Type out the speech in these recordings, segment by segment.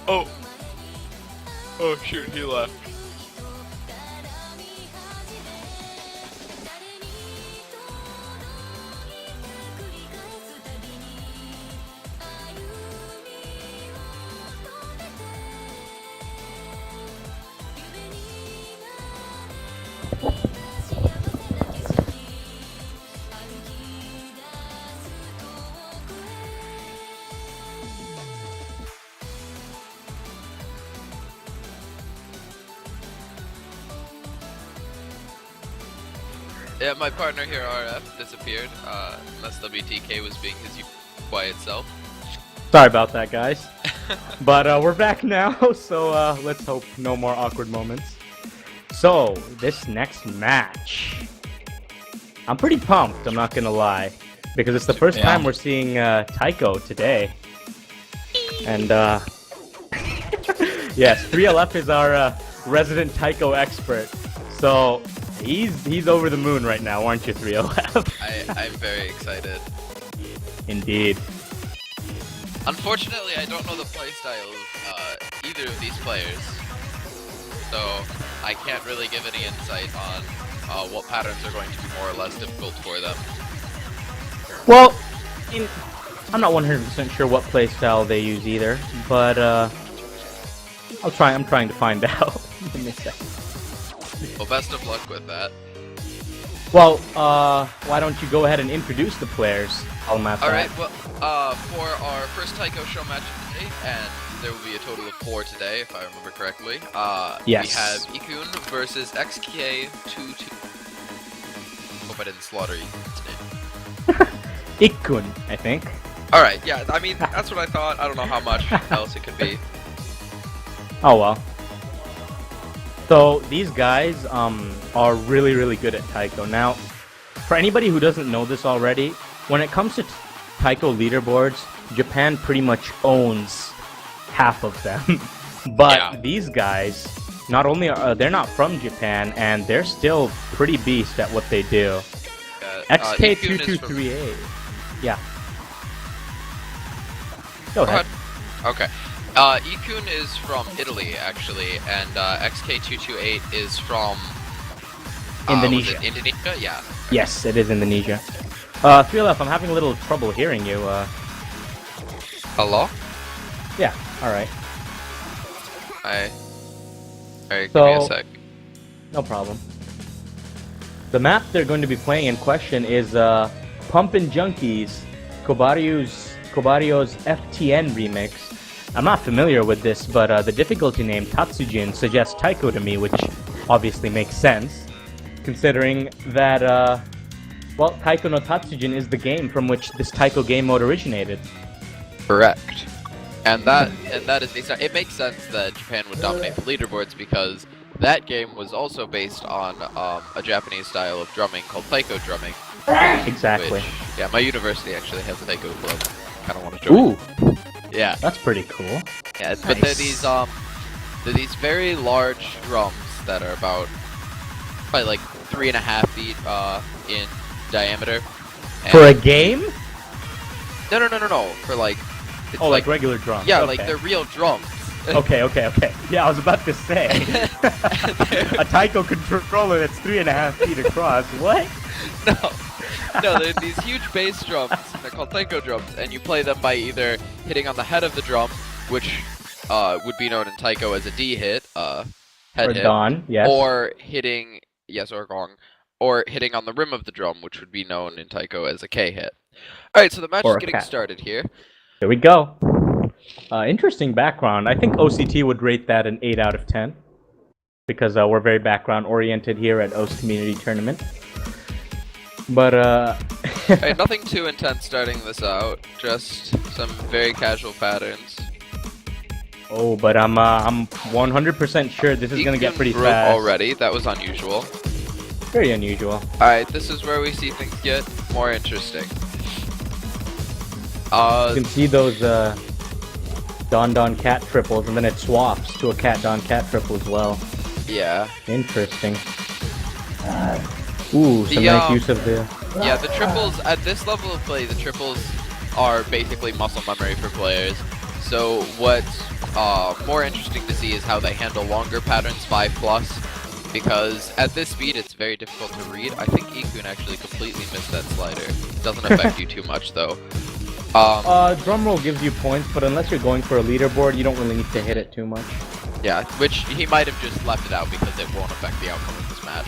Oh. Oh shoot, he left. Yeah, my partner here, RF, disappeared, unless WTK was being his quiet self. Sorry about that, guys. But we're back now, so let's hope no more awkward moments. So, this next match, I'm pretty pumped, I'm not gonna lie, because it's the first time we're seeing Taiko today. And yes, 3LF is our resident Taiko expert, so he's over the moon right now, aren't you, 3LF? I'm very excited. Indeed. Unfortunately, I don't know the playstyle of either of these players, so I can't really give any insight on what patterns are going to be more or less difficult for them. Well, I'm not 100% sure what playstyle they use either, but I'm trying to find out. Give me a second. Well, best of luck with that. Well, why don't you go ahead and introduce the players? Alright, well, for our first Taiko show match today, and there will be a total of 4 today, if I remember correctly. Yes. We have Ikkun versus XK2238. Hope I didn't slaughter Ikkun's name. Ikkun, I think. Alright, yeah, I mean, that's what I thought. I don't know how much else it could be. Oh well. So these guys are really good at Taiko. Now, for anybody who doesn't know this already, when it comes to Taiko leaderboards, Japan pretty much owns half of them. But these guys, not only are they're not from Japan, and they're still pretty beast at what they do. XK2238. Yeah. Go ahead. Okay. Ikkun is from Italy, actually, and XK228 is from Indonesia. Indonesia? Yeah. Yes, it is Indonesia. 3LF, I'm having a little trouble hearing you. Hello? Yeah, alright. Alright, give me a sec. No problem. The map they're going to be playing in question is Pumpin' Junkies, Kobario's FTN remix. I'm not familiar with this, but the difficulty name Tatsujin suggests Taiko to me, which obviously makes sense, considering that, well, Taiko no Tatsujin is the game from which this Taiko game mode originated. Correct. And that is based on, it makes sense that Japan would dominate the leaderboards because that game was also based on a Japanese style of drumming called Taiko drumming. Exactly. Which, yeah, my university actually has a Taiko club. Kind of want to join. Ooh. Yeah. That's pretty cool. Yeah, Nice. But they're these very large drums that are about probably like 3.5 feet in diameter. And For a game? No. For like, it's like regular drums. Yeah, okay. like they're real drums. Okay. Yeah, I was about to say. A Taiko controller that's 3.5 feet across. What? No, they're these huge bass drums. They're called Taiko drums, and you play them by either hitting on the head of the drum, which would be known in Taiko as a D hit, head or hit, Don, yes. or hitting, or gong, or hitting on the rim of the drum, which would be known in Taiko as a K hit. Alright, so the match is getting started here. Here we go. Interesting background. I think OCT would rate that an 8 out of 10. Because we're very background oriented here at OC Community Tournament. But Hey, nothing too intense starting this out, just some very casual patterns. Oh, but I'm 100% sure this is gonna get pretty fast. Already, that was unusual. Very unusual. Alright, this is where we see things get more interesting. You can see those Don cat triples, and then it swaps to a cat triple as well. Yeah. Interesting. Ooh, some nice use of the... Yeah, the triples, at this level of play, the triples are basically muscle memory for players. So what more interesting to see is how they handle longer patterns, 5+, because at this speed it's very difficult to read. I think Ikkun actually completely missed that slider. Doesn't affect you too much though. Drum roll gives you points, but unless you're going for a leaderboard, you don't really need to hit it too much. Yeah, which he might have just left it out because it won't affect the outcome of this match.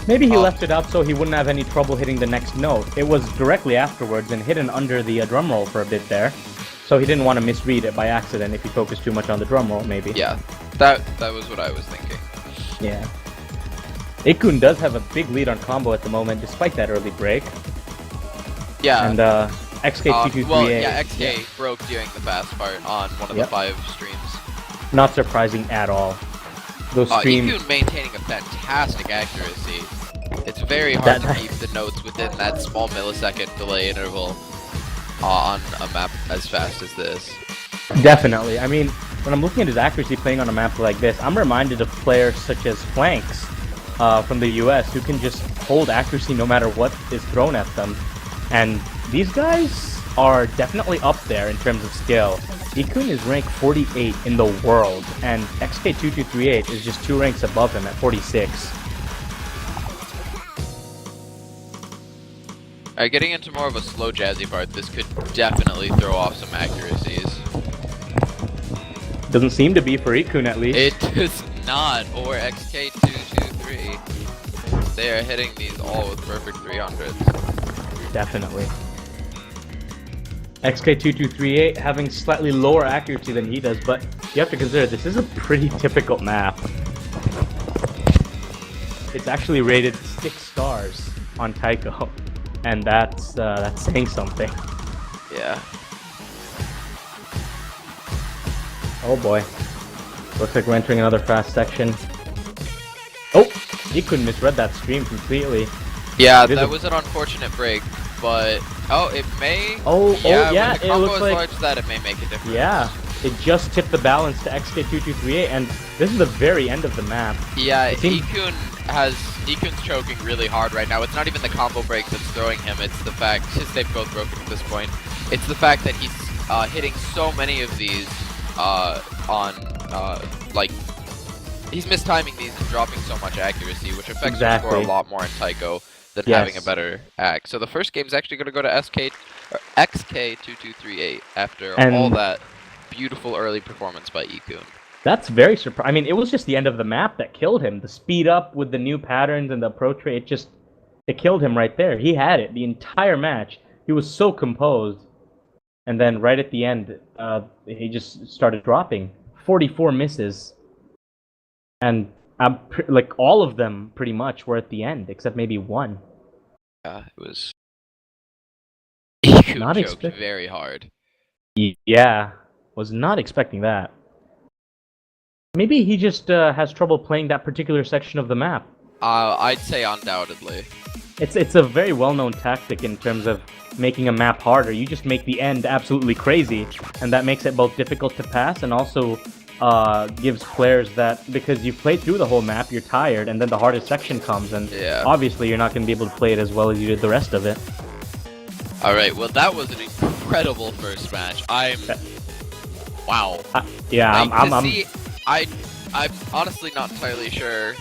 Maybe he left it out so he wouldn't have any trouble hitting the next note. It was directly afterwards and hidden under the drum roll for a bit there. So he didn't want to misread it by accident if he focused too much on the drum roll, maybe. Yeah, that was what I was thinking. Yeah. Ikkun does have a big lead on combo at the moment, despite that early break. Yeah. And XK2238. Well, yeah, XK broke during the fast part on one of the 5 streams. Not surprising at all. Those streams. Ikkun maintaining a fantastic accuracy. It's very hard to keep the notes within that small millisecond delay interval on a map as fast as this. Definitely. I mean, when I'm looking at his accuracy playing on a map like this, I'm reminded of players such as Flanks from the US who can just hold accuracy no matter what is thrown at them. And these guys are definitely up there in terms of skill. Ikkun is ranked 48 in the world, and XK2238 is just 2 ranks above him at 46. Alright, getting into more of a slow jazzy part, this could definitely throw off some accuracies. Doesn't seem to be for Ikkun at least. It does not, or XK223. They are hitting these all with perfect 300s. Definitely. XK2238 having slightly lower accuracy than he does, but you have to consider this is a pretty typical map. It's actually rated 6 stars on Taiko, and that's saying something. Yeah. Oh boy. Looks like we're entering another fast section. Oh! Ikkun misread that stream completely. Yeah, that was an unfortunate break, but it may. When the combo it looks is like large, that it may make a difference. Yeah, it just tipped the balance to XK2238, and this is the very end of the map. Yeah, Ikkun's choking really hard right now. It's not even the combo break that's throwing him. It's the fact they've both broken at this point. It's the fact that he's hitting so many of these he's mistiming these and dropping so much accuracy, which affects the score a lot more in Taiko than having a better act. So the first game is actually going to go to XK2238 after all that beautiful early performance by Ikkun. That's very surprising. I mean, it was just the end of the map that killed him. The speed up with the new patterns and the approach rate, it killed him right there. He had it the entire match. He was so composed. And then right at the end, he just started dropping. 44 misses. And like all of them pretty much were at the end, except maybe one. Yeah, it was. Ikkun choked very hard. Yeah, was not expecting that. Maybe he just has trouble playing that particular section of the map. I'd say undoubtedly. It's a very well-known tactic in terms of making a map harder. You just make the end absolutely crazy, and that makes it both difficult to pass and also gives players that, because you've played through the whole map, you're tired, and then the hardest section comes, and obviously you're not going to be able to play it as well as you did the rest of it. Alright, well that was an incredible first match. Wow. I'm honestly not entirely sure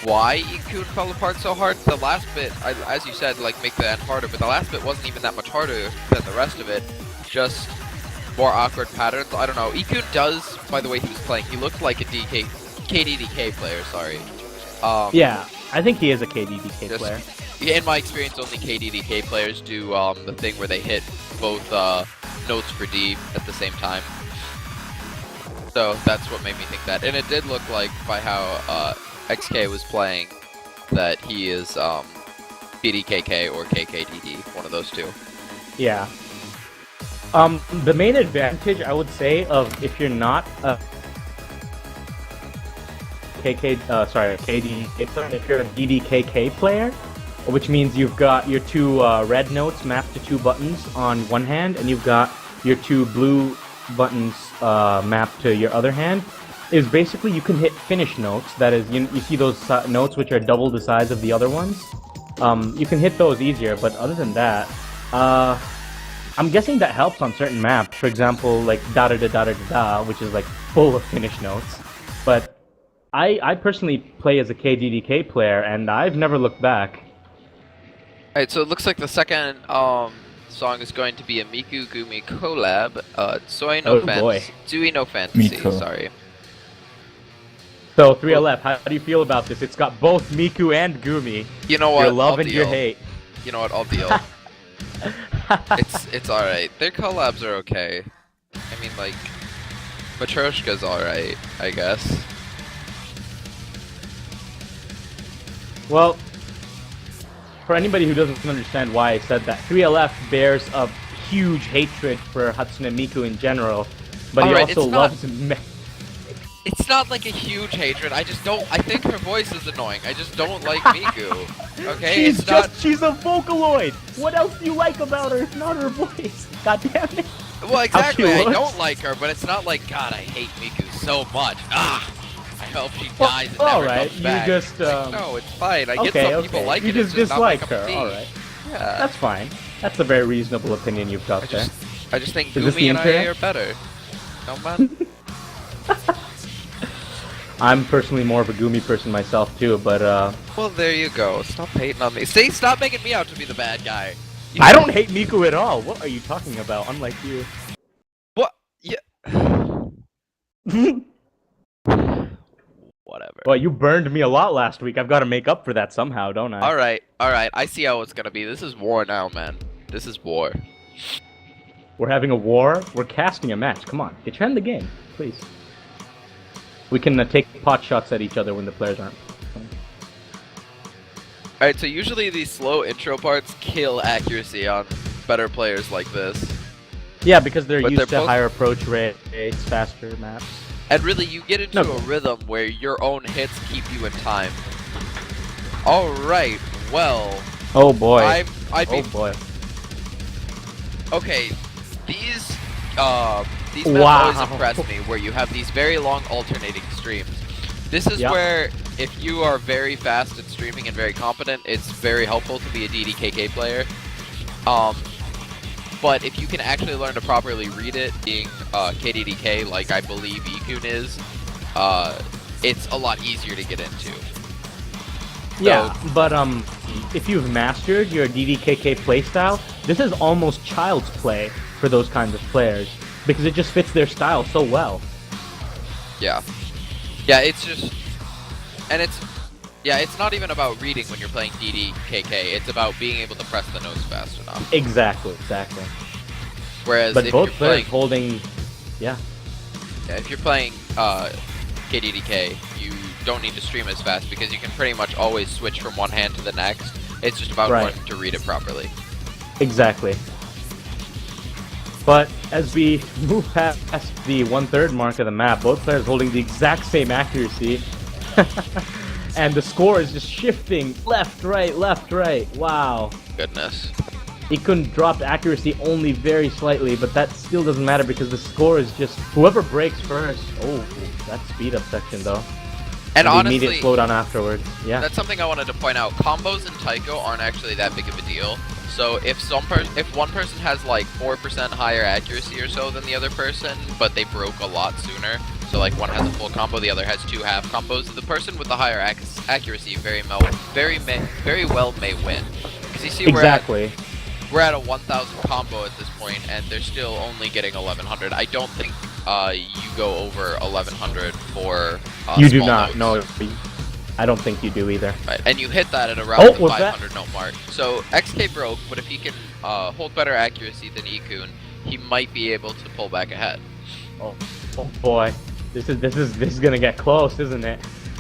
why Ikkun fell apart so hard. The last bit, as you said, make the end harder, but the last bit wasn't even that much harder than the rest of it. Just more awkward patterns. I don't know. Ikkun does, by the way he was playing, he looked like a KDDK player, sorry. Yeah, I think he is a KDDK player. In my experience, only KDDK players do the thing where they hit both notes for D at the same time. So that's what made me think that. And it did look like, by how XK was playing, that he is BDKK or KKDD, one of those two. Yeah. The main advantage, I would say, of if you're not a KDDK, if you're a DDKK player, which means you've got your 2 red notes mapped to 2 buttons on one hand, and you've got your 2 blue buttons mapped to your other hand, is basically you can hit finish notes. That is, you see those notes which are double the size of the other ones? You can hit those easier, but other than that, I'm guessing that helps on certain maps. For example, like da da da da da da, which is like full of finish notes. But I personally play as a KDDK player, and I've never looked back. Alright, so it looks like the second song is going to be a Miku Gumi collab. Soi no Oh, boy. Zui no Fantasy, Miku. sorry. So 3LF, how do you feel about this? It's got both Miku and Gumi. You know what? Your love I'll and your deal. hate. You know what? I'll deal. It's alright. Their collabs are okay. I mean, like, Matryoshka's alright, I guess. Well, for anybody who doesn't understand why I said that, 3LF bears a huge hatred for Hatsune Miku in general, but he Alright, also it's not- loves It's not like a huge hatred. I just don't. I think her voice is annoying. I just don't like Miku. Okay, She's it's not. she's a Vocaloid! What else do you like about her? It's not her voice. God damn it. Well, exactly. she I looks. don't like her, but it's not like God. I hate Miku so much. Ah, I hope she Well, dies and all never right, comes you back. just, Like, no, it's fine. I get Okay, some people okay. like You it. just It's just not my dislike cup her, of tea. alright. Yeah. That's fine. That's a very reasonable opinion you've got there. I just think Is this Gumi the and I internet? are better. No man. I'm personally more of a Gumi person myself too, but Well, there you go. Stop hating on me. See, stop making me out to be the bad guy. You I know- don't hate Miku at all. What are you talking about? Unlike you. What? Yeah. Whatever. Well, you burned me a lot last week. I've got to make up for that somehow, don't I? Alright, alright. I see how it's gonna be. This is war now, man. This is war. We're having a war. We're casting a match. Come on, get your hand in the game, please. We can take pot shots at each other when the players aren't. Alright, so usually these slow intro parts kill accuracy on better players like this. Yeah, because they're But used they're to both- higher approach rates, faster maps. And really, you get into No. a rhythm where your own hits keep you in time. Alright, well, Oh boy. I'd be Oh boy. okay. These maps Wow. always impress me, where you have these very long alternating streams. This is Yep. where, if you are very fast at streaming and very competent, it's very helpful to be a DDKK player. But if you can actually learn to properly read it, being KDDK, like I believe Ikkun is, it's a lot easier to get into. Yeah, but if you've mastered your DDKK playstyle, this is almost child's play for those kinds of players because it just fits their style so well. Yeah. Yeah, it's just... And it's... Yeah, it's not even about reading when you're playing DDKK, it's about being able to press the notes fast enough. Exactly. Whereas But if both you're players playing... holding, yeah. Yeah, if you're playing KDDK, you don't need to stream as fast because you can pretty much always switch from one hand to the next. It's just about Right. learning to read it properly. Exactly. But as we move past the 1/3 mark of the map, both players holding the exact same accuracy. And the score is just shifting left, right. Wow. Goodness. Ikkun dropped accuracy only very slightly, but that still doesn't matter because the score is just whoever breaks first. Oh, that speed up section though. And the honestly, immediate slowdown afterwards. Yeah. that's something I wanted to point out. Combos in Taiko aren't actually that big of a deal. So if if one person has like 4% higher accuracy or so than the other person, but they broke a lot sooner, so like one has a full combo, the other has 2 half combos, the person with the higher accuracy very well may win. Because you see, Exactly. we're at a 1,000 combo at this point, and they're still only getting 1,100. I don't think you go over 1,100 for You do small not. notes. No, I don't think you do either. Right, and you hit that at around the what's that? 500 note mark. So XK broke, but if he can hold better accuracy than Ikkun, he might be able to pull back ahead. Oh boy, this is gonna get close, isn't it?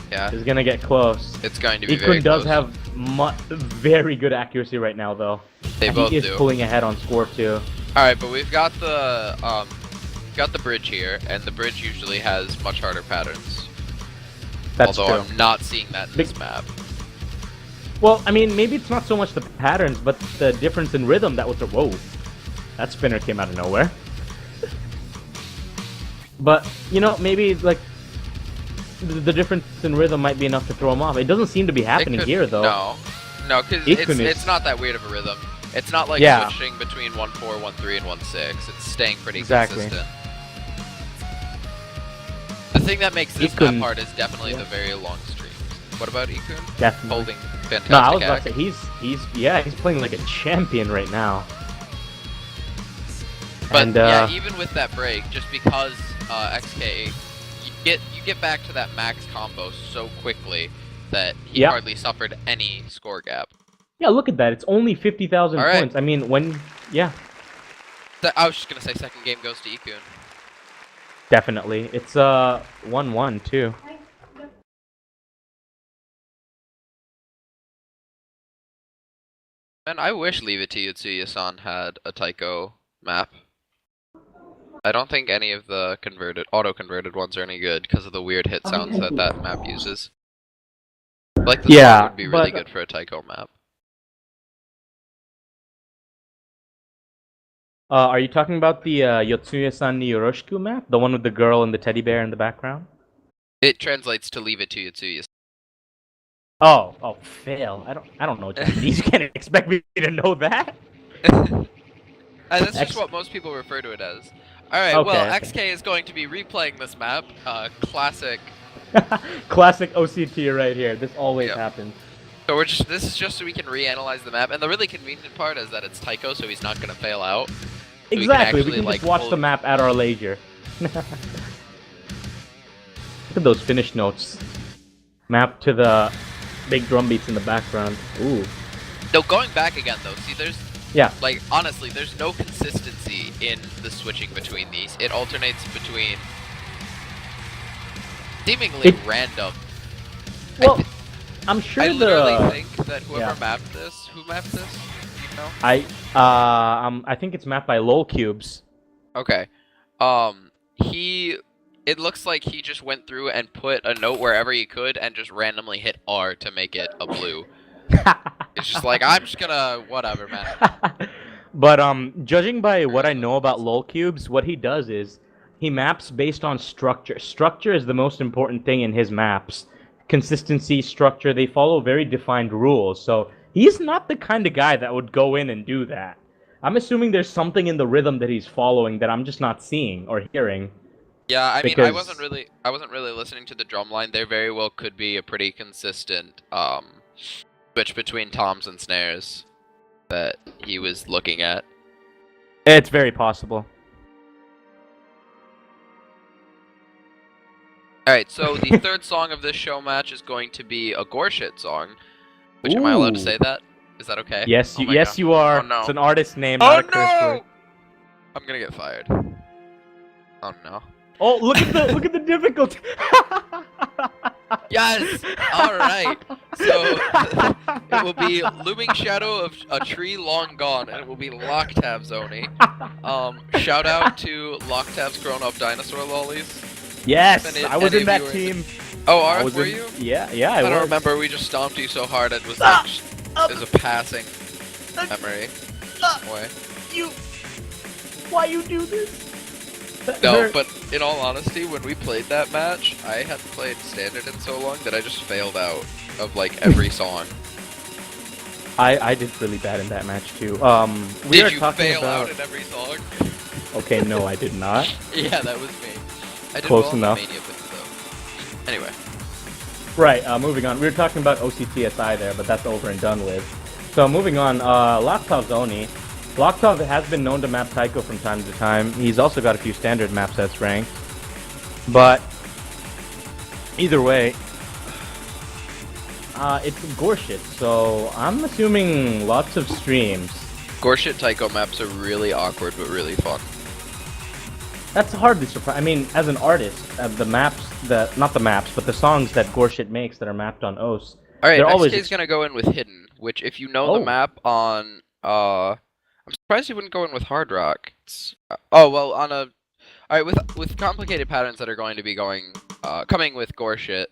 Yeah, It's gonna get close. it's going to be very Ikkun does close. have very good accuracy right now, though. They And both he is do. pulling ahead on score too. All right, but we've got the bridge here, and the bridge usually has much harder patterns. That's Although true. I'm not seeing that in this map. Well, I mean, maybe it's not so much the patterns, but the difference in rhythm that was the whoa. That spinner came out of nowhere. But you know, maybe like the difference in rhythm might be enough to throw him off. It doesn't seem to be happening It could- here, though. No, because Ikkun is- it's not that weird of a rhythm. It's not like Yeah. switching between 1-4, 1-3, and 1-6. It's staying pretty Exactly. consistent. The thing that makes this Ikkun- map hard is definitely the very long streams. What about Ikkun? Definitely. Holding fantastic No, I was about act. to say he's playing like a champion right now. But And yeah, even with that break, just because XK, you get back to that max combo so quickly that he Yep. hardly suffered any score gap. yeah, look at that. It's only 50,000 All right. points. I mean, I was just gonna say second game goes to Ikkun. definitely. It's 1-1 too. And I wish Leave It to Yutsuya-san had a Taiko map. I don't think any of the auto-converted ones are any good because of the weird hit sounds that that map uses. Like the song would be really good for a Taiko map. Are you talking about the Yotsuya-san ni Yoroshiku map? The one with the girl and the teddy bear in the background? It translates to Leave It to Yutsuya. Oh, fail. I don't know Japanese. You can't expect me to know that. That's just what most people refer to it as. Alright, Okay, well, okay. XK is going to be replaying this map. Classic. Classic OCT right here. This always Yep. happens. So this is just so we can reanalyze the map. And the really convenient part is that it's Taiko, so he's not going to fail out. So Exactly. We actually, can just watch the map at our leisure. Look at those finish notes. Map to the big drum beats in the background. Ooh. No, going back again though, see Yeah. like, honestly, there's no consistency in the switching between these. It alternates between seemingly random. Well, I'm sure I literally think that whoever mapped this, who mapped this? You know? I think it's mapped by lol cubes. Okay. It looks like he just went through and put a note wherever he could and just randomly hit R to make it a blue. It's just like, I'm just gonna, whatever, man. But judging by what I know about lol cubes, what he does is he maps based on structure. Structure is the most important thing in his maps. Consistency, structure, they follow very defined rules. So he's not the kind of guy that would go in and do that. I'm assuming there's something in the rhythm that he's following that I'm just not seeing or hearing. Yeah, I mean, Because- I wasn't really listening to the drum line. There very well could be a pretty consistent switch between toms and snares that he was looking at. It's very possible. Alright, so the third song of this show match is going to be a Gorshit song. Which, am I allowed to Ooh. say that? Is that okay? Yes, Oh my yes, God. you are. Oh, no. It's an artist name, Oh not a curse no! word. I'm gonna get fired. Oh no. Oh, look at the difficulty. Yes! Alright. So, it will be Looming Shadow of a Tree Long Gone, and it will be Locktab Zoni. Shout out to Locktab's Grown Up Dinosaur Lollies. Yes, Any- I was any in that of you team. Oh, I Arth, was were in- you? Yeah, I don't was. remember, we just stomped you so hard it was like, it was a passing memory. Away. Why you do this? No, but in all honesty, when we played that match, I hadn't played Standard in so long that I just failed out of like every song. I did really bad in that match too. We Did are you talking fail about... out in every song? Okay, no, I did not. Yeah, that was me. I did Close well enough. in the Mania bit, though. Anyway. Right, moving on. We were talking about OCTSI there, but that's over and done with. So moving on, Locktav Zoni. Locktav has been known to map Taiko from time to time. He's also got a few standard map sets ranked. But either way, it's Gorshit, so I'm assuming lots of streams. Gorshit Taiko maps are really awkward but really fun. That's hardly surprising. I mean, as an artist, the not the maps, but the songs that Gorshit makes that are mapped on OS, Alright, they're XK's always gonna go in with Hidden, which if you know the map on, I'm surprised you wouldn't go in with Hard Rock. Oh, well, on a... Alright, with complicated patterns that are going to be coming with Gorshit,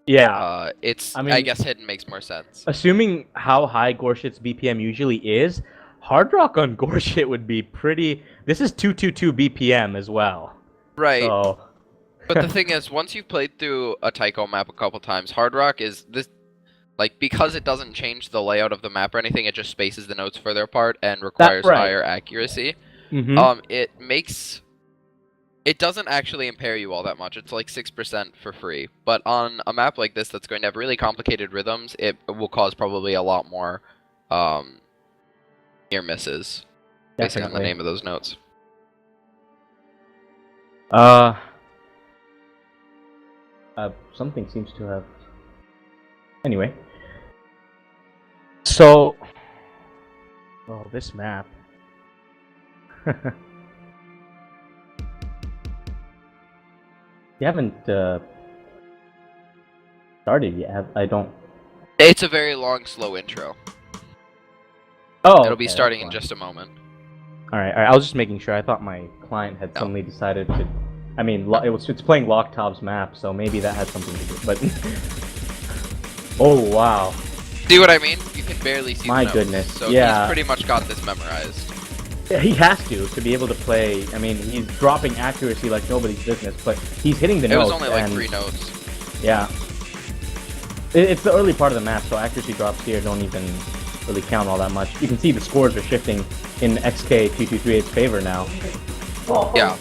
yeah. I guess Hidden makes more sense. Assuming how high Gorshit's BPM usually is, Hard Rock on Gorshit would be pretty... This is 222 BPM as well. Right. So... But the thing is, once you've played through a Taiko map a couple times, Hard Rock is this. Like, because it doesn't change the layout of the map or anything, it just spaces the nodes further apart and That requires right. higher accuracy. Mm-hmm. It doesn't actually impair you all that much. It's like 6% for free. But on a map like this that's going to have really complicated rhythms, it will cause probably a lot more near misses, based on the Definitely. name of those notes. Uh, something seems to have. Anyway. So, oh, this map. You haven't started yet. I don't. It's a very long, slow intro. Oh, It'll okay, be that's starting in fine. just a moment. All right. I was just making sure. I thought my client had No. suddenly decided to. I mean, it's playing Locktov's map, so maybe that had something to do. But oh wow, See what I mean? You can barely see my the notes. goodness. So Yeah, he's pretty much got this memorized. yeah, he has to be able to play. I mean, he's dropping accuracy like nobody's business, but he's hitting the It was notes. only like and, 3 notes. Yeah, it's the early part of the map, so accuracy drops here don't even really count all that much. You can see the scores are shifting in XK2238's favor now. Yeah.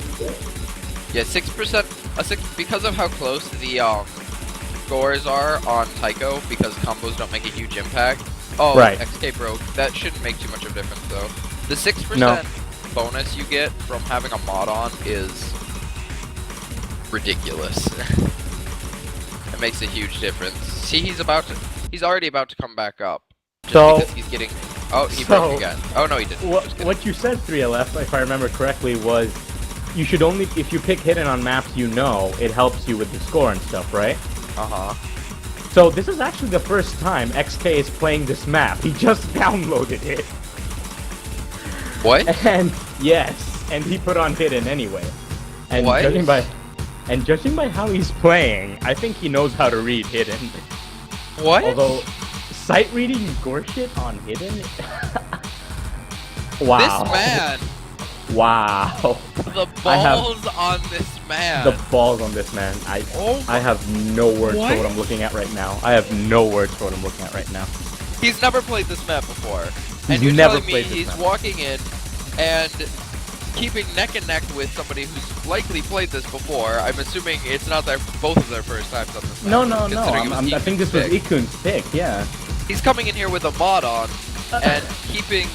Yeah, 6%. Because of how close the scores are on Taiko, because combos don't make a huge impact. Oh, Right. XK broke. That shouldn't make too much of a difference though. The 6% No. bonus you get from having a mod on is ridiculous. It makes a huge difference. See, he's already about to come back up. Just So- because he's getting. Oh, he broke again. Oh no, he didn't. What you said, 3LF, if I remember correctly, was you should only, if you pick hidden on maps you know, it helps you with the score and stuff, right? Uh-huh. So this is actually the first time XK is playing this map. He just downloaded it. What? And yes, and he put on hidden anyway. And What? judging by how he's playing, I think he knows how to read hidden. What? Although sight reading gore shit on hidden. Wow. This man. Wow. The balls on this man. The balls on this man. I have no words for what What? I'm looking at right now. I have no words for what I'm looking at right now. He's never played this map before. And He's you're never telling me played this he's map. walking in and keeping neck and neck with somebody who's likely played this before. I'm assuming it's not both of their first times on this map. No. considering it was I think this was Ikkun's pick. Ikkun's pick, yeah. He's coming in here with a mod on and keeping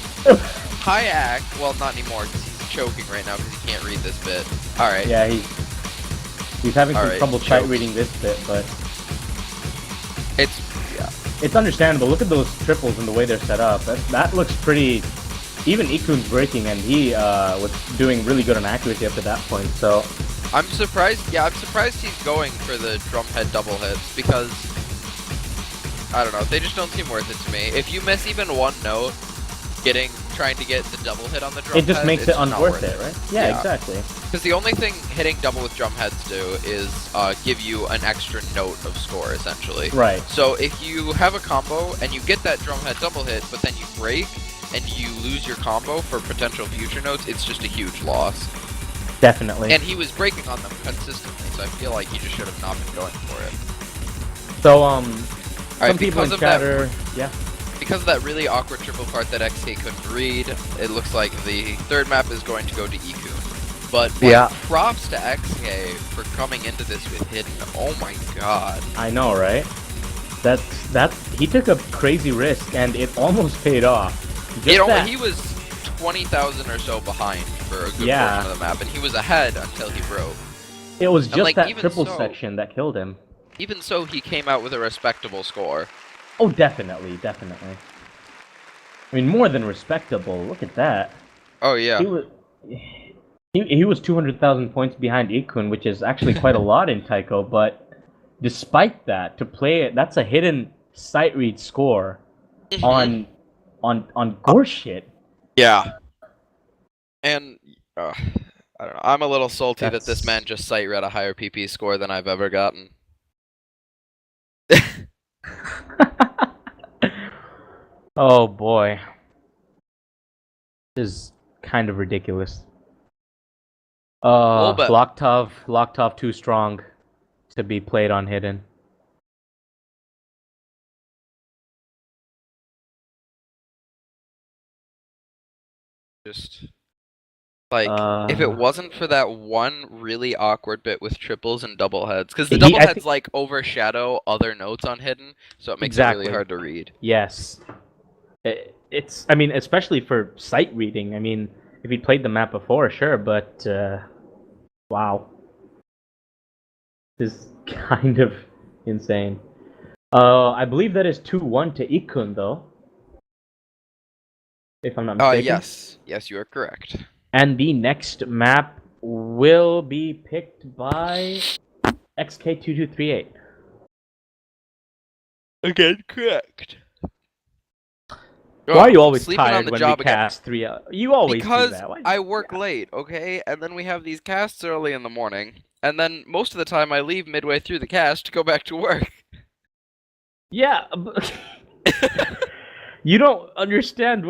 high act. Well, not anymore because he's choking right now because he can't read this bit. All right. Yeah, he's having some Alright, trouble choke. sight reading this bit, but Yeah. it's understandable. Look at those triples and the way they're set up. That looks pretty. Even Ikkun's breaking, and he was doing really good on accuracy up to that point. So I'm surprised. Yeah, I'm surprised he's going for the drumhead double hits because I don't know. They just don't seem worth it to me. If you miss even one note, trying to get the double hit on the drumhead, it just makes it it's not unworth worth it, right? Yeah, exactly. Because the only thing hitting double with drumheads do is give you an extra note of score, essentially. Right. So if you have a combo and you get that drumhead double hit, but then you break and you lose your combo for potential future notes, it's just a huge loss. Definitely. And he was breaking on them consistently, so I feel like he just should have not been going for it. So Alright, some people in chatter, yeah. Because of that really awkward triple part that XK couldn't read, it looks like the third map is going to go to Ikkun. But Yeah. props to XK for coming into this with hidden. Oh my god. I know, right? He took a crazy risk and it almost paid off. He was 20,000 or so behind for a good Yeah. portion of the map, and he was ahead until he broke. It was And, just like, that even triple so- section that killed him. Even so, he came out with a respectable score. Oh, definitely. I mean, more than respectable. Look at that. Oh yeah. He was 200,000 points behind Ikkun, which is actually quite a lot in Taiko. But despite that, to play it, that's a hidden sight read score on gore shit. Yeah. And I don't know. I'm a little salty that this That's- man just sight read a higher PP score than I've ever gotten. Oh boy, this is kind of ridiculous. little bit. Loktov too strong to be played on hidden. Just like if it wasn't for that one really awkward bit with triples and double heads, because the double heads like overshadow other notes on hidden, so it makes it really hard to read. Yes. It's, I mean, especially for sight reading. I mean, if he played the map before, sure, but wow, this is kind of insane. I believe that is 2-1 to Ikkun, though, if I'm not mistaken. Yes, you are correct. And the next map will be picked by XK2238. Again, correct. Why are you always tired on the when job we cast 3? You always because do that. Why? I work late, okay? And then we have these casts early in the morning. And then most of the time I leave midway through the cast to go back to work. Yeah, but you don't understand.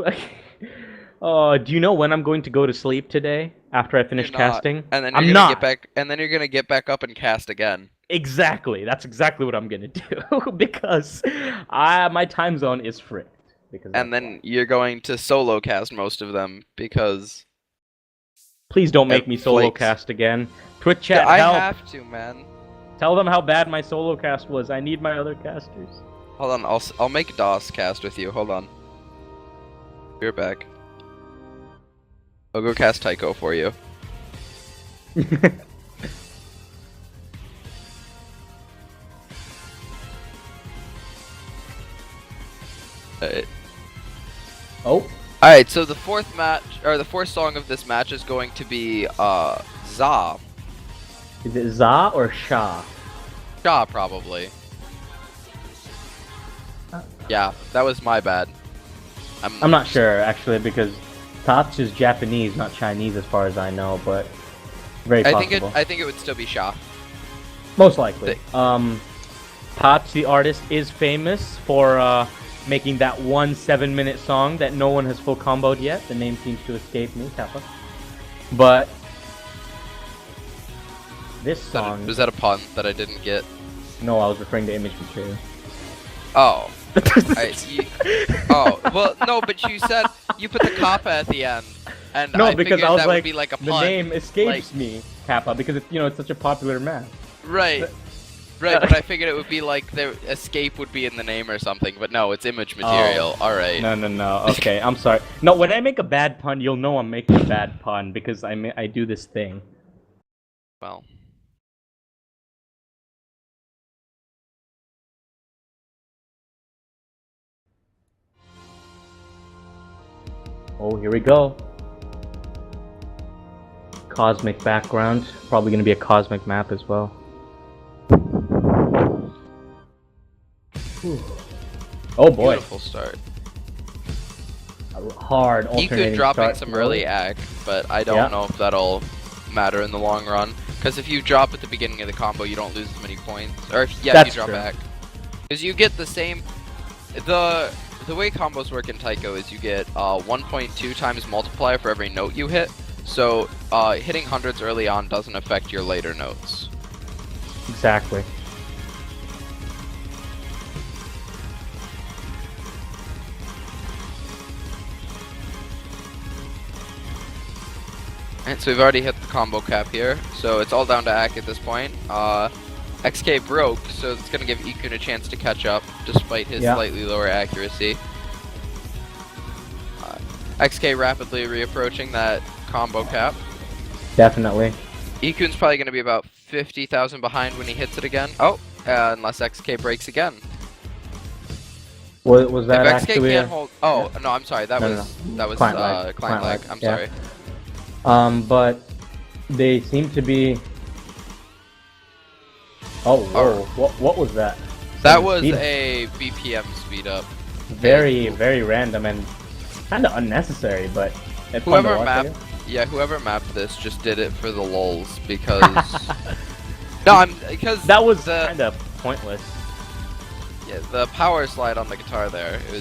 Do you know when I'm going to go to sleep today after I finish casting? And then you're gonna get back. And then you're gonna get back up and cast again. Exactly. That's exactly what I'm gonna do because my time zone is fricked. And then you're going to solo cast most of them because. Please don't make me solo cast again. Twitch chat, help. I have to, man. Tell them how bad my solo cast was. I need my other casters. Hold on, I'll make DOS cast with you. Hold on. You're back. I'll go cast Taiko for you. Oh. Alright, so the fourth song of this match is going to be Za. Is it Za or Sha? Sha, probably. Yeah, that was my bad. I'm not sure actually because Tats is Japanese, not Chinese as far as I know, but very possible. I think it would still be Sha. Most likely. Tats, the artist, is famous for making that one 7-minute song that no one has full comboed yet. The name seems to escape me, Kappa. But this song... Was that a pun that I didn't get? No, I was referring to image material. Oh. Oh, well, no, but you said you put the kappa at the end. And no, I because I was that like, would be like a pun. The name escapes me, Kappa, because it's, it's such a popular map. Right. Right, but I figured it would be like the escape would be in the name or something, but no, it's image material. Oh. Alright. No. Okay, I'm sorry. No, when I make a bad pun, you'll know I'm making a bad pun because I do this thing. Well. Oh, here we go. Cosmic background. Probably going to be a cosmic map as well. Whew. Oh boy. Beautiful start. A hard alternating Ikkun dropping start some early act, but I don't know if that'll matter in the long run. Because if you drop at the beginning of the combo, you don't lose as many points. Or if you drop back. Because you get the same... The way combos work in Taiko is you get 1.2 times multiplier for every note you hit. So hitting hundreds early on doesn't affect your later notes. Exactly. Alright, so we've already hit the combo cap here. So it's all down to Ak at this point. XK broke, so it's going to give Ikkun a chance to catch up, despite his slightly lower accuracy. XK rapidly reapproaching that combo cap. Definitely. Ikkun's probably going to be about 50,000 behind when he hits it again. Oh, unless XK breaks again. Was that if XK actually can't hold... Oh, no, I'm sorry. That was client lag. I'm sorry. But they seem to be... Oh, whoa. What was that? That was a BPM speed up. Very random and kind of unnecessary, but whoever mapped this just did it for the lulz because because that was kind of pointless. Yeah, the power slide on the guitar there, it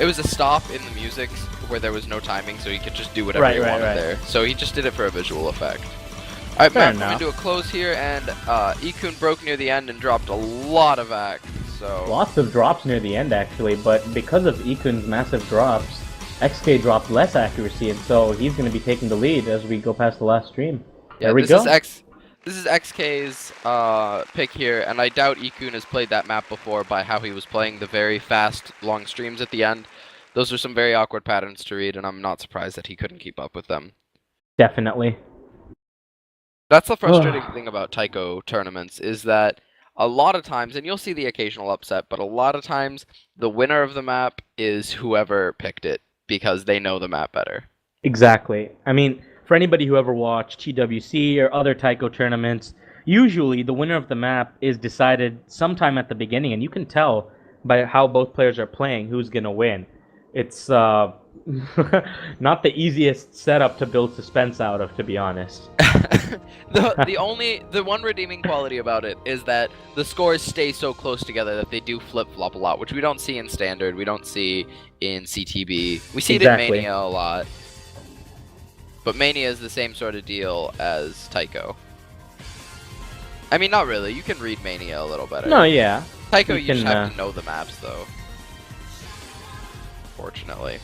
was a stop in the music where there was no timing, so he could just do whatever he wanted there. So he just did it for a visual effect. Alright, map coming to a close here, and Ikkun broke near the end and dropped a lot of Ak. So lots of drops near the end actually, but because of Ikkun's massive drops, XK dropped less accuracy, and so he's going to be taking the lead as we go past the last stream. Yeah, There we go. This is XK's pick here, and I doubt Ikkun has played that map before by how he was playing the very fast, long streams at the end. Those are some very awkward patterns to read, and I'm not surprised that he couldn't keep up with them. Definitely. That's the frustrating thing about Taiko tournaments, is that a lot of times, and you'll see the occasional upset, but a lot of times the winner of the map is whoever picked it, because they know the map better. Exactly. I mean, for anybody who ever watched TWC or other Taiko tournaments, usually the winner of the map is decided sometime at the beginning, and you can tell by how both players are playing who's going to win. It's not the easiest setup to build suspense out of, to be honest. the one redeeming quality about it is that the scores stay so close together that they do flip-flop a lot, which we don't see in Standard, we don't see in CTB. We see it in Mania a lot. But Mania is the same sort of deal as Taiko. I mean, not really. You can read Mania a little better. No, yeah. Taiko, you just have to know the maps, though. Fortunately.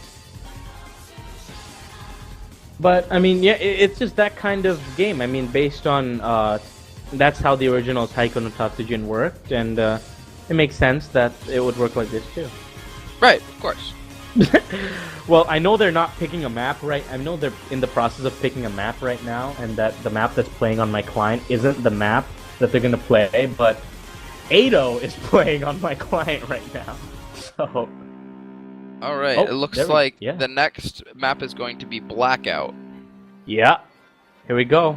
But, I mean, yeah, it's just that kind of game. I mean, based on, that's how the original Taiko no Tatsujin worked, and it makes sense that it would work like this, too. Right, of course. Well, I know they're not picking a map right. I know they're in the process of picking a map right now, and that the map that's playing on my client isn't the map that they're gonna play. But Ado is playing on my client right now, so. All right. It looks like the next map is going to be Blackout. Yeah. Here we go.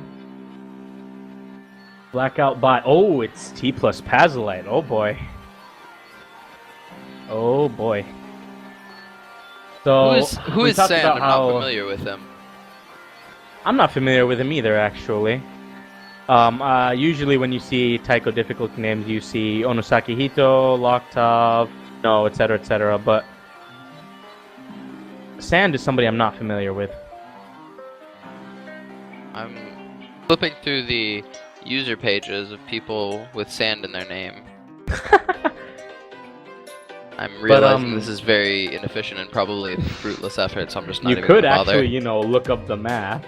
Blackout bot. Oh, it's T plus Pazolite. Oh boy. Oh boy. So who is Sand? I'm not familiar with him. I'm not familiar with him either, actually. Usually when you see Taiko difficulty names, you see Onosaki Hito, Loctov, no, etc., etc. But Sand is somebody I'm not familiar with. I'm flipping through the user pages of people with Sand in their name. I'm realizing this is very inefficient and probably a fruitless effort, so I'm just not even gonna bother. You could actually, you know, look up the map.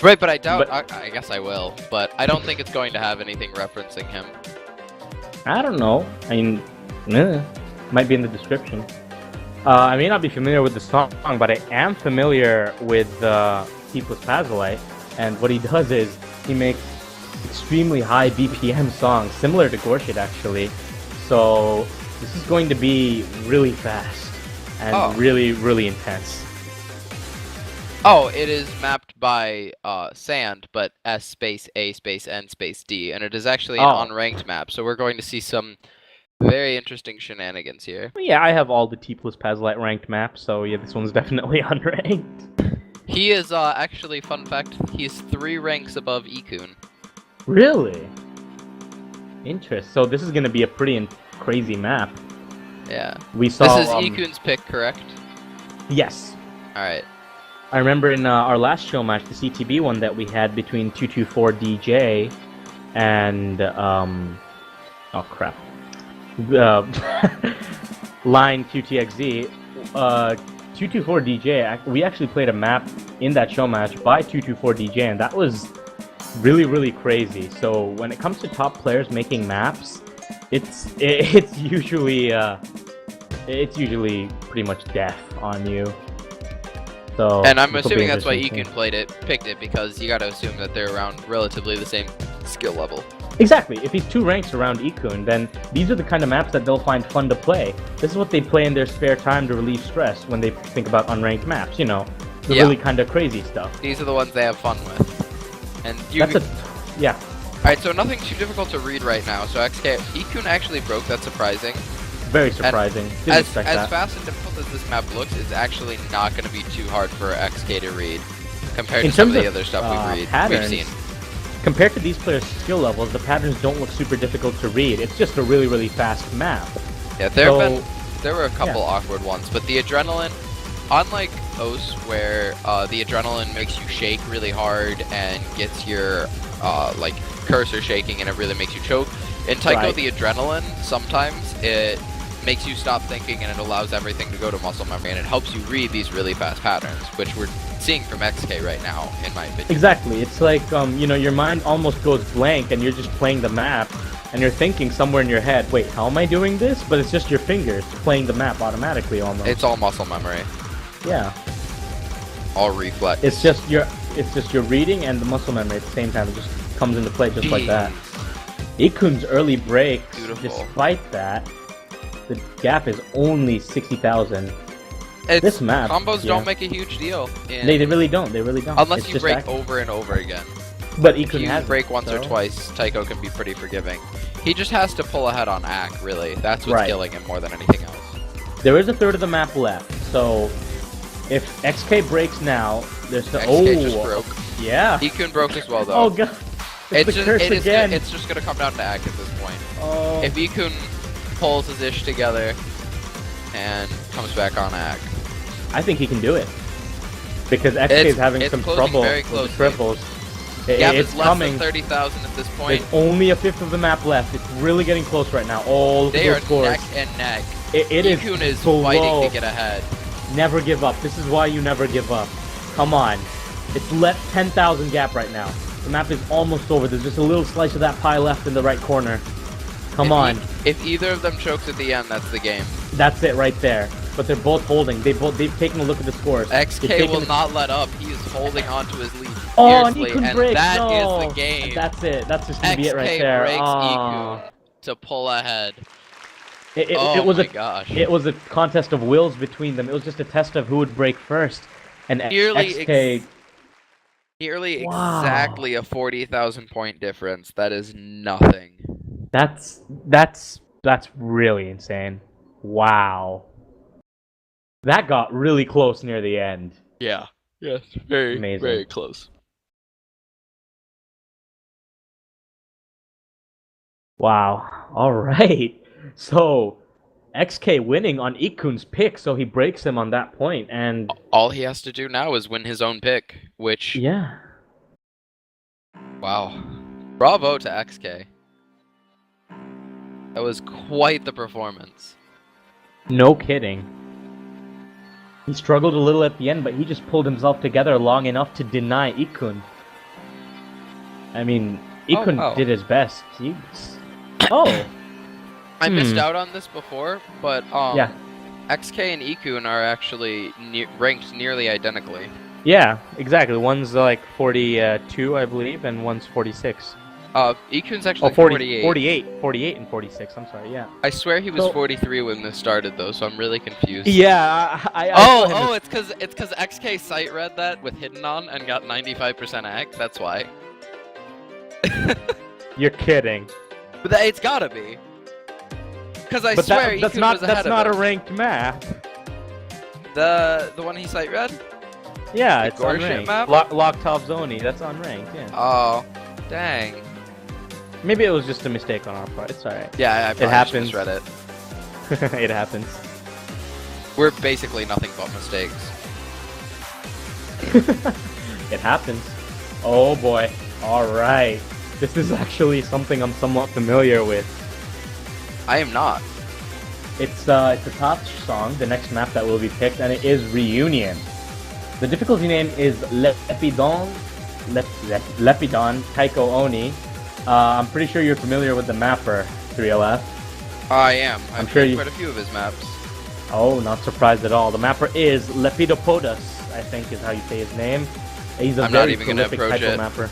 Right, but I doubt. I guess I will, but I don't think it's going to have anything referencing him. I don't know. I mean, might be in the description. I may not be familiar with the song, but I am familiar with T plus Pazolite, and what he does is he makes extremely high BPM songs, similar to Gorshit actually. So this is going to be really fast and really, really intense. Oh, it is mapped by Sand, but S space A space N space D, and it is actually an unranked map, so we're going to see some very interesting shenanigans here. Yeah, I have all the T plus Pazolite ranked maps, so yeah, this one's definitely unranked. He is, actually, fun fact, he's 3 ranks above Ikkun. Really? Interesting. So this is going to be a pretty crazy map. Yeah. We saw. This is Ikkun's pick, correct? Yes. Alright. I remember in our last show match, the CTB one that we had between 224DJ and oh crap, Line QTXZ. 224DJ. We actually played a map in that show match by 224DJ, and that was really, really crazy. So when it comes to top players making maps, it's usually pretty much death on you. So, and I'm assuming that's why Ikkun picked it, because you gotta assume that they're around relatively the same skill level. Exactly. If he's 2 ranks around Ikkun, then these are the kind of maps that they'll find fun to play. This is what they play in their spare time to relieve stress when they think about unranked maps, you know. The really kind of crazy stuff. These are the ones they have fun with. And you... Yeah. Alright, so nothing too difficult to read right now. So Ikkun actually broke, that's surprising. Very surprising. As fast and difficult as this map looks, it's actually not going to be too hard for XK to read compared to some of the other stuff we've seen. Compared to these players' skill levels, the patterns don't look super difficult to read. It's just a really, really fast map. Yeah, there were a couple awkward ones, but the adrenaline, unlike OS, where the adrenaline makes you shake really hard and gets your like cursor shaking and it really makes you choke, in Taiko the adrenaline sometimes it makes you stop thinking, and it allows everything to go to muscle memory, and it helps you read these really fast patterns, which we're seeing from XK right now, in my opinion. Exactly. It's like, you know, your mind almost goes blank, and you're just playing the map, and you're thinking somewhere in your head, wait, how am I doing this? But it's just your fingers playing the map automatically almost. It's all muscle memory. Yeah. All reflex. It's just your reading and the muscle memory at the same time. It just comes into play just like that. Ikkun's early breaks, despite that, the gap is only 60,000. This map, combos don't make a huge deal. They really don't. They really don't. Unless you break over and over again. But Ikkun if you break once or twice, Taiko can be pretty forgiving. He just has to pull ahead on Ak, really. That's what's killing him more than anything else. There is a third of the map left, so if XK breaks now, there's the XK just broke. Yeah. Ikkun broke as well, though. Oh god. It's just gonna come down to Ak at this point. Oh. If Ikkun pulls his ish together and comes back on Ak, I think he can do it. Because XK is having some trouble with the triples. It's less coming. Than 30,000 at this point. There's only a fifth of the map left. It's really getting close right now. All they are scores. Neck and neck. Ikkun is fighting to get ahead. Never give up. This is why you never give up. Come on. It's left 10,000 gap right now. The map is almost over. There's just a little slice of that pie left in the right corner. Come on. If either of them chokes at the end, that's the game. That's it right there. But they're both holding. They've taken a look at the scores. XK will not let up. He is holding on to his lead. Oh, and Ikkun breaks. That is the game. And that's it. That's just gonna be it right there. XK breaks Ikkun to pull ahead. It was gosh. It was a contest of wills between them. It was just a test of who would break first. And XK... Nearly exactly a 40,000 point difference. That is nothing. That's really insane. Wow. That got really close near the end. Yeah. Yes. Very, amazing. Very close. Wow. All right. So, XK winning on Ikkun's pick, so he breaks him on that point, and all he has to do now is win his own pick, which wow, bravo to XK. That was quite the performance. No kidding. He struggled a little at the end, but he just pulled himself together long enough to deny Ikkun. I mean, Ikkun did his best. I missed out on this before, but XK and Ikkun are actually ranked nearly identically. Yeah, exactly. One's like 42, I believe, and one's 46. Ikkun's actually 48. 48 and 46. I'm sorry. Yeah. I swear he was 43 when this started, though, so I'm really confused. Yeah. It's because XK sight read that with hidden on and got 95% Ak. That's why. You're kidding. But it's gotta be. Because I swear that's Ikkun was ahead that's not a ranked map. The one he sight read? Yeah, the it's unranked. Map? Lock top zony, that's unranked. Yeah. Oh, dang. Maybe it was just a mistake on our part. It's alright. Yeah, I probably just misread it. It happens. We're basically nothing but mistakes. It happens. Oh boy. Alright. This is actually something I'm somewhat familiar with. I am not. It's a top song, the next map that will be picked, and it is Reunion. The difficulty name is Lepidon Taiko Oni. I'm pretty sure you're familiar with the mapper, 3LF. I am. I've sure played quite a few of his maps. Oh, not surprised at all. The mapper is Lepidopodas, I think is how you say his name. He's a I'm very not even gonna approach Taiko it. Mapper.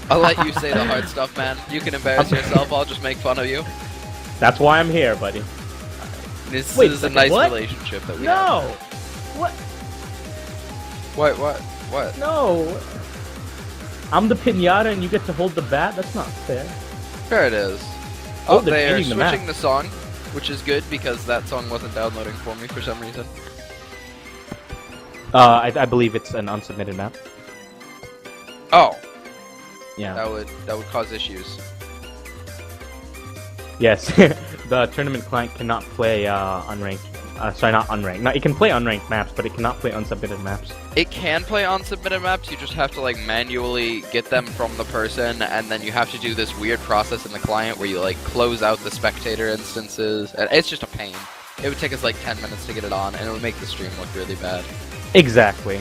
I'll let you say the hard stuff, man. You can embarrass yourself. I'll just make fun of you. That's why I'm here, buddy. This is a nice relationship that we have. No! What? What? No! I'm the pinata and you get to hold the bat? That's not fair. Fair it is. Oh, they're switching the song, which is good because that song wasn't downloading for me for some reason. I believe it's an unsubmitted map. Oh. Yeah. That would cause issues. Yes, the tournament client cannot play unranked. Sorry, not unranked. No, it can play unranked maps, but it cannot play unsubmitted maps. It can play unsubmitted maps. You just have to like manually get them from the person, and then you have to do this weird process in the client where you like close out the spectator instances. And it's just a pain. it would take us like 10 minutes to get it on, and it would make the stream look really bad. Exactly.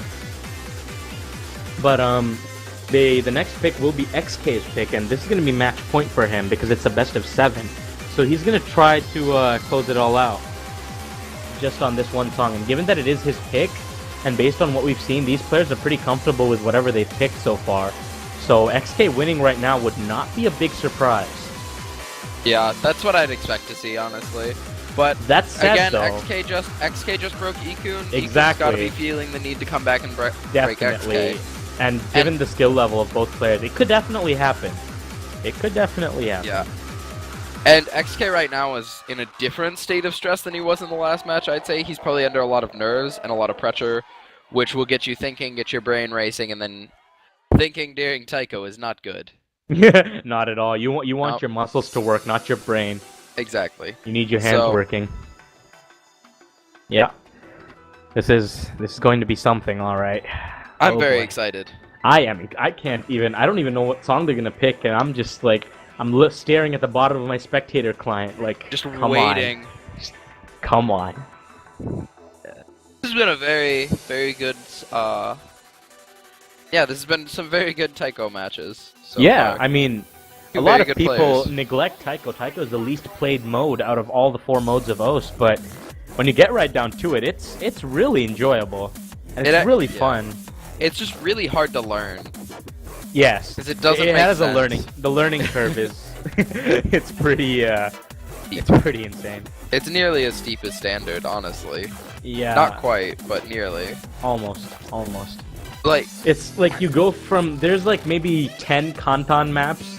But the next pick will be XK's pick, and this is gonna be match point for him because it's a best of 7. So he's gonna try to close it all out just on this one song. And given that it is his pick, and based on what we've seen, these players are pretty comfortable with whatever they've picked so far. So XK winning right now would not be a big surprise. Yeah, that's what I'd expect to see, honestly. But that's sad, again, though. XK just broke Ikkun. Exactly. Ikkun's got to be feeling the need to come back and break XK. And given the skill level of both players, it could definitely happen. It could definitely happen. Yeah. And XK right now is in a different state of stress than he was in the last match, I'd say. He's probably under a lot of nerves and a lot of pressure, which will get you thinking, get your brain racing, and then thinking during Taiko is not good. Not at all. You want your muscles to work, not your brain. Exactly. You need your hands working. Yeah. This is going to be something, all right. I'm very excited. I am. I don't even know what song they're gonna pick, and I'm just like, I'm staring at the bottom of my spectator client, like, just come waiting. On. Just, come on. This has been a very, very good. Yeah, this has been some very good Taiko matches. So far. I mean, a lot of people neglect Taiko. Taiko is the least played mode out of all the 4 modes of OS, but when you get right down to it, it's really enjoyable. And it's really fun. It's just really hard to learn. Yes. Because it doesn't make has sense. The learning curve is it's pretty insane. It's nearly as steep as standard, honestly. Yeah. Not quite, but nearly. Almost. Like, it's like you go from, there's like maybe 10 Kantan maps,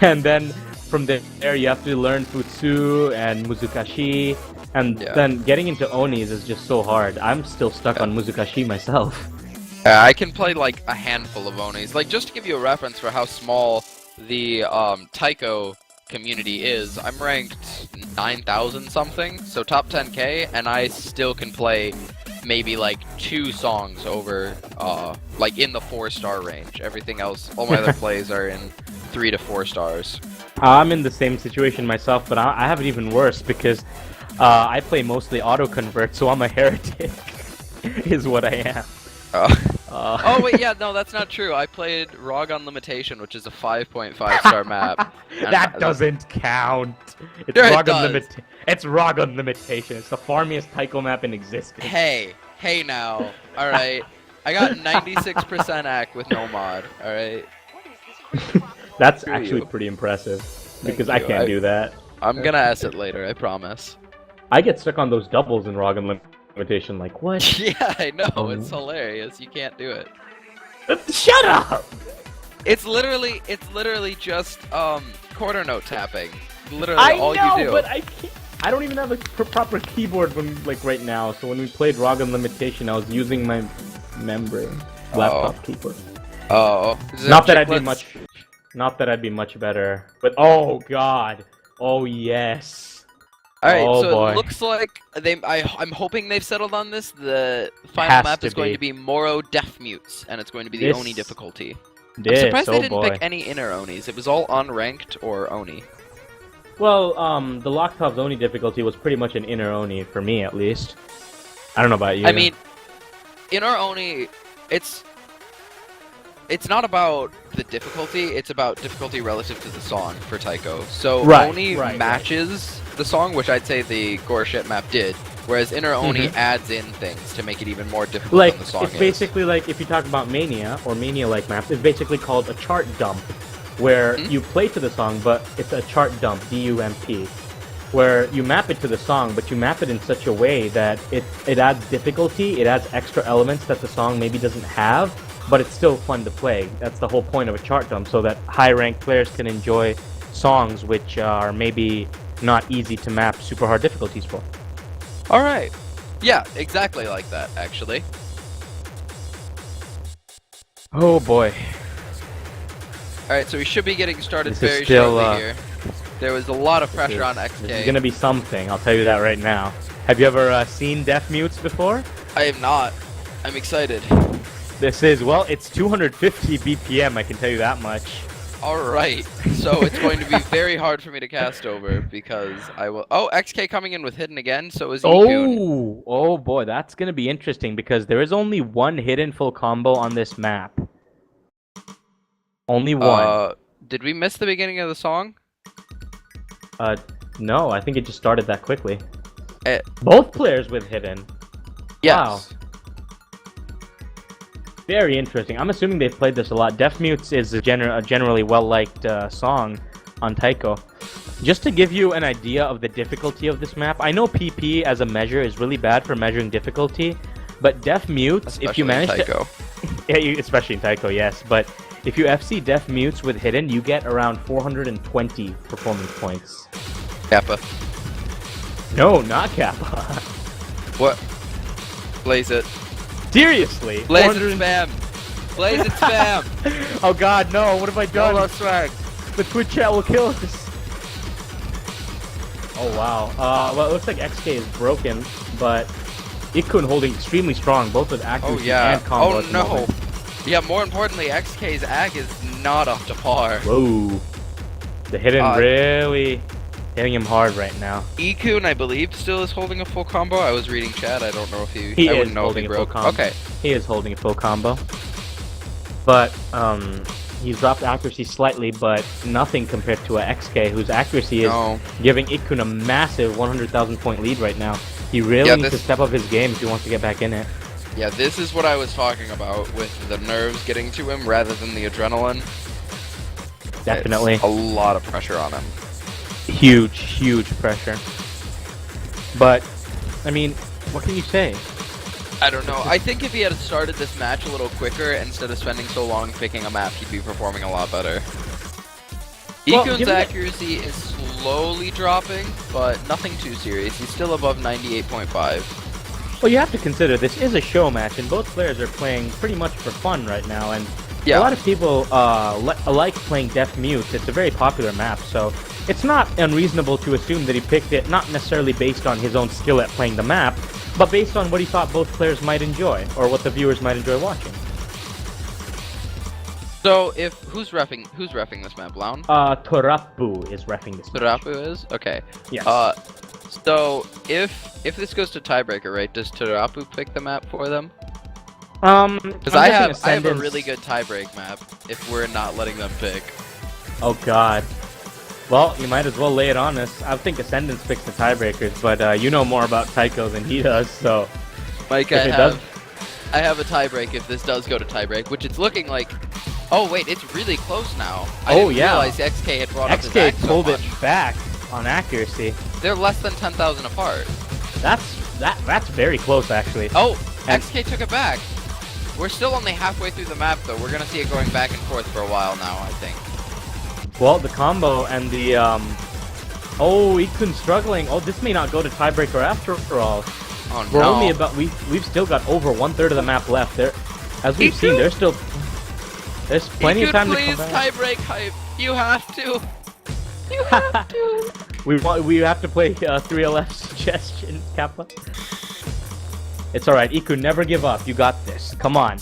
and then from there you have to learn Futsu and Muzukashi, and then getting into Onis is just so hard. I'm still stuck on Muzukashi myself. I can play like a handful of Onis. Like, just to give you a reference for how small the Taiko community is, I'm ranked 9,000 something, so top 10k, and I still can play maybe like 2 songs over, like in the 4-star range. Everything else, all my other plays are in 3 to 4 stars. I'm in the same situation myself, but I have it even worse because I play mostly auto-convert, so I'm a heretic, is what I am. Oh wait, yeah, no, that's not true. I played Rog on Limitation, which is a 5.5-star map. That doesn't count. It's sure Rog on It's Rog on Limitation. It's the farmiest Taiko map in existence. Hey now, all right. I got 96% AC with no mod. All right. That's actually pretty impressive because I can't do that. I'm gonna S it later, I promise. I get stuck on those doubles in Rog on Limitation. Like what? Yeah, I know. It's hilarious. You can't do it. Shut up! It's literally just quarter note tapping. Literally all you do. But I can't. I don't even have a proper keyboard right now. So when we played Rog on Limitation, I was using my membrane laptop keyboard. Oh. Not that I'd be much better. But oh god. Oh yes. Alright, so it looks like I'm hoping they've settled on this. The final map is going to be Moro Deaf Mutes, and it's going to be the Oni difficulty. I'm surprised they didn't pick any inner Onis. It was all unranked or Oni. Well, the Locktov's Oni difficulty was pretty much an inner Oni, for me at least. I don't know about you. I mean, inner Oni, it's not about the difficulty, it's about difficulty relative to the song for Taiko. So Oni matches the song, which I'd say the Gore Shit map did, whereas inner Oni adds in things to make it even more difficult than the song it's basically like, if you talk about Mania, or Mania-like maps, it's basically called a chart dump, where you play to the song, but it's a chart dump, D-U-M-P, where you map it to the song, but you map it in such a way that it adds difficulty, it adds extra elements that the song maybe doesn't have, but it's still fun to play. That's the whole point of a chart dump, so that high-ranked players can enjoy songs which are maybe not easy to map super hard difficulties for. Alright. Yeah, exactly like that, actually. Oh boy. Alright, so we should be getting started very shortly here. There was a lot of pressure on XK. This is gonna be something, I'll tell you that right now. Have you ever seen Deaf Mutes before? I have not. I'm excited. This is, well, it's 250 BPM, I can tell you that much. Alright, so it's going to be very hard for me to cast over because I will. Oh, XK coming in with hidden again, so is Ikkun. Oh boy, that's gonna be interesting because there is only one hidden full combo on this map. Only one. Did we miss the beginning of the song? No, I think it just started that quickly. Eh, Both players with hidden. yes. Wow. Very interesting. I'm assuming they've played this a lot. Deaf Mutes is a generally well-liked song on Taiko. Just to give you an idea of the difficulty of this map, I know PP as a measure is really bad for measuring difficulty, but Deaf Mutes, if you manage Taiko. to... Yeah, especially in Taiko, yes, but if you FC Deaf Mutes with hidden, you get around 420 performance points. Kappa. No, not Kappa. What? Blaze it. Seriously? Blaze it spam. Blaze it spam. Oh god, no, what have I done? No swag. The Twitch chat will kill us. Oh wow. Well, it looks like XK is broken, but Ikkun holding extremely strong, both with accuracy and combo at the moment. Yeah, more importantly, XK's ag is not up to par. Whoa. The hidden really hitting him hard right now. Ikkun, I believe, still is holding a full combo. I was reading chat. I don't know if He I is wouldn't know if holding he a full broke. combo. Okay. He is holding a full combo. But, he's dropped accuracy slightly, but nothing compared to a XK, whose accuracy is giving Ikkun a massive 100,000 point lead right now. He really needs to step up his game if he wants to get back in it. Yeah, this is what I was talking about with the nerves getting to him rather than the adrenaline. Definitely. It's a lot of pressure on him. Huge, huge pressure. But, I mean, what can you say? I don't know. I think if he had started this match a little quicker instead of spending so long picking a map, he'd be performing a lot better. Well, Ikkun's accuracy is slowly dropping, but nothing too serious. He's still above 98.5. Well, you have to consider this is a show match, and both players are playing pretty much for fun right now, and a lot of people like playing Deaf Mute. It's a very popular map, so it's not unreasonable to assume that he picked it not necessarily based on his own skill at playing the map, but based on what he thought both players might enjoy, or what the viewers might enjoy watching. So, who's reffing this map, Loun? Torapu is reffing this match. Torapu is? Okay. Yes. So if this goes to tiebreaker, right, does Torapu pick the map for them? Because I have a really good tiebreak map if we're not letting them pick. Oh god. Well, you might as well lay it on us. I think Ascendance picks the tiebreakers, but you know more about Taiko than he does, so... Mike, I have a tiebreak if this does go to tiebreak, which it's looking like... Oh wait, it's really close now. I didn't realize XK had brought up his ag so pulled much. it back on accuracy. They're less than 10,000 apart. That's very close, actually. Oh, XK took it back. We're still only halfway through the map, though. We're gonna see it going back and forth for a while now, I think. Well, the combo and the oh, Ikkun's struggling. Oh, this may not go to tiebreaker after all. Oh We're no. only about we've still got over 1/3 of the map left. There, as we've seen, there's plenty of time to come back. Tiebreak hype. You have to. You have to. We have to play 3LF suggestion, Kappa. It's alright, Ikkun, never give up. You got this. Come on.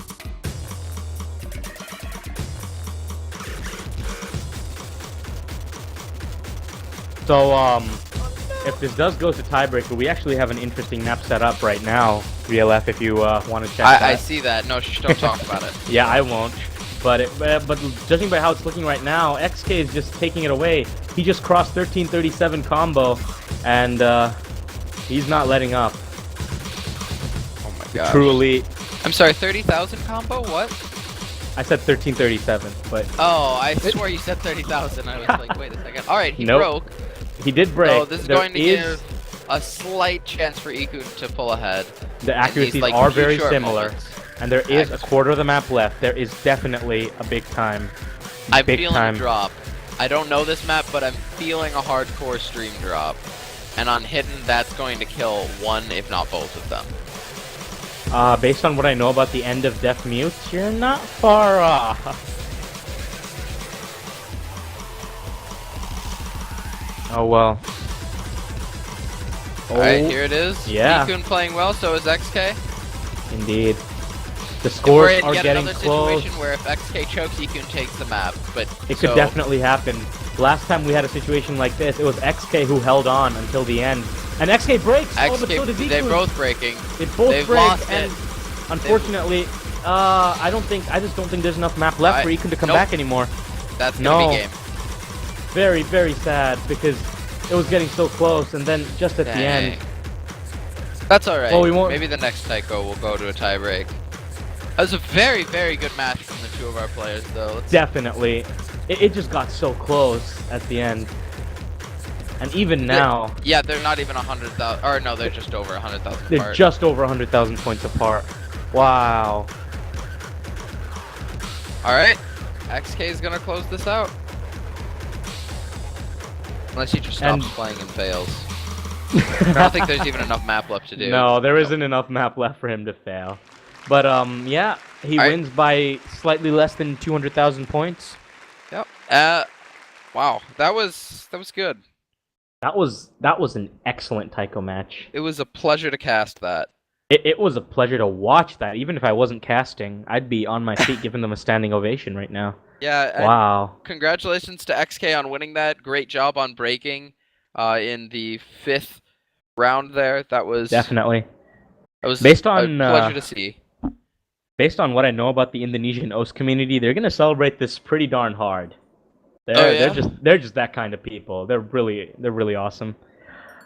So, if this does go to tiebreaker, we actually have an interesting map set up right now, 3LF, if you want to check that. I see that. No, don't talk about it. Yeah, I won't. But judging by how it's looking right now, XK is just taking it away. He just crossed 1337 combo, and he's not letting up. Oh my god. Truly. I'm sorry, 30,000 combo? What? I said 1337, but... Oh, I swore you said 30,000. I was like, wait a second. Alright, he broke. He did break. So this is going to give a slight chance for Ikkun to pull ahead. The accuracies are very similar. And there is a quarter of the map left. There is definitely a big time. I'm feeling a drop. I don't know this map, but I'm feeling a hardcore stream drop. And on hidden, that's going to kill one, if not both of them. Based on what I know about the end of Deaf Mute, you're not far off. Oh well. Alright, here it is. Yeah. Ikkun playing well, so is XK. Indeed. The scores We're are in yet getting another close. situation where if XK chokes, Ikkun takes the map, but It could definitely happen. Last time we had a situation like this, it was XK who held on until the end. And XK breaks! Oh, but so does Ikkun. They're both breaking. They both They've break, lost and it. unfortunately, I just don't think there's enough map left for Ikkun to come back anymore. That's gonna be game. Very, very sad, because it was getting so close, and then just at the end. That's alright. Well, we won't. Maybe the next Taiko will go to a tie break. That was a very, very good match from the two of our players, though. Definitely. It just got so close at the end. And even now... Yeah, they're not even 100,000... Or no, they're just over 100,000 apart. They're just over 100,000 points apart. Wow. Alright. XK is gonna close this out. Unless he just stops playing and fails. I don't think there's even enough map left to do. No, there isn't enough map left for him to fail. But, yeah, he wins by slightly less than 200,000 points. Yep. Wow, that was good. That was an excellent Taiko match. It was a pleasure to cast that. It was a pleasure to watch that. Even if I wasn't casting, I'd be on my feet giving them a standing ovation right now. Yeah. Wow. Congratulations to XK on winning that. Great job on breaking in the 5th round there. That was definitely. That was based on a pleasure to see. Based on what I know about the Indonesian OS community, they're gonna celebrate this pretty darn hard. They're just that kind of people. They're really awesome.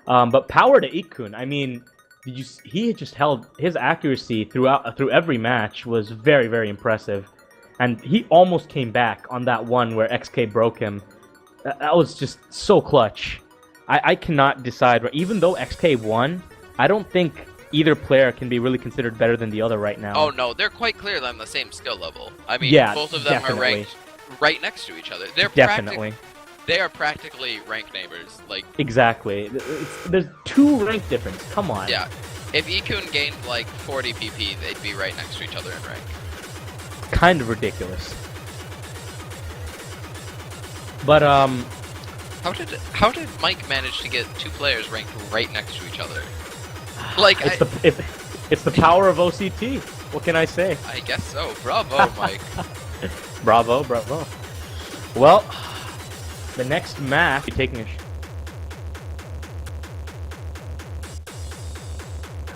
But power to Ikkun. I mean, he just held his accuracy through every match was very, very impressive, and he almost came back on that one where XK broke him. That was just so clutch. I cannot decide. Even though XK won, I don't think either player can be really considered better than the other right now. Oh no, they're quite clearly on the same skill level. I mean, both of them are ranked right next to each other. They're they are practically rank neighbors. Like exactly. There's 2 rank difference. Come on. Yeah. If Ikkun gained like 40 PP, they'd be right next to each other in rank. Kind of ridiculous. But how did Mike manage to get 2 players ranked right next to each other? Like it's the power of OCT. What can I say? I guess so. Bravo, Mike. Bravo. Well, the next match we're taking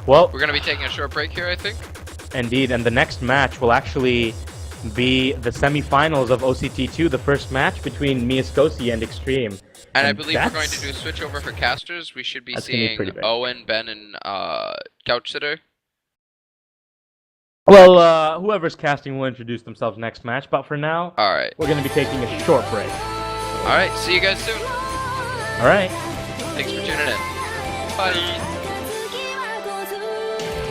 we're gonna be taking a short break here, I think. Indeed, and the next match will actually be the semifinals of OCT2, the first match between Miyaskosi and Extreme. And I believe we're going to do a switch over for casters. We should be seeing Owen, Ben, and Couchsitter. Well, whoever's casting will introduce themselves next match, but for now, alright, we're going to be taking a short break. Alright, see you guys soon. Alright. Thanks for tuning in. Bye.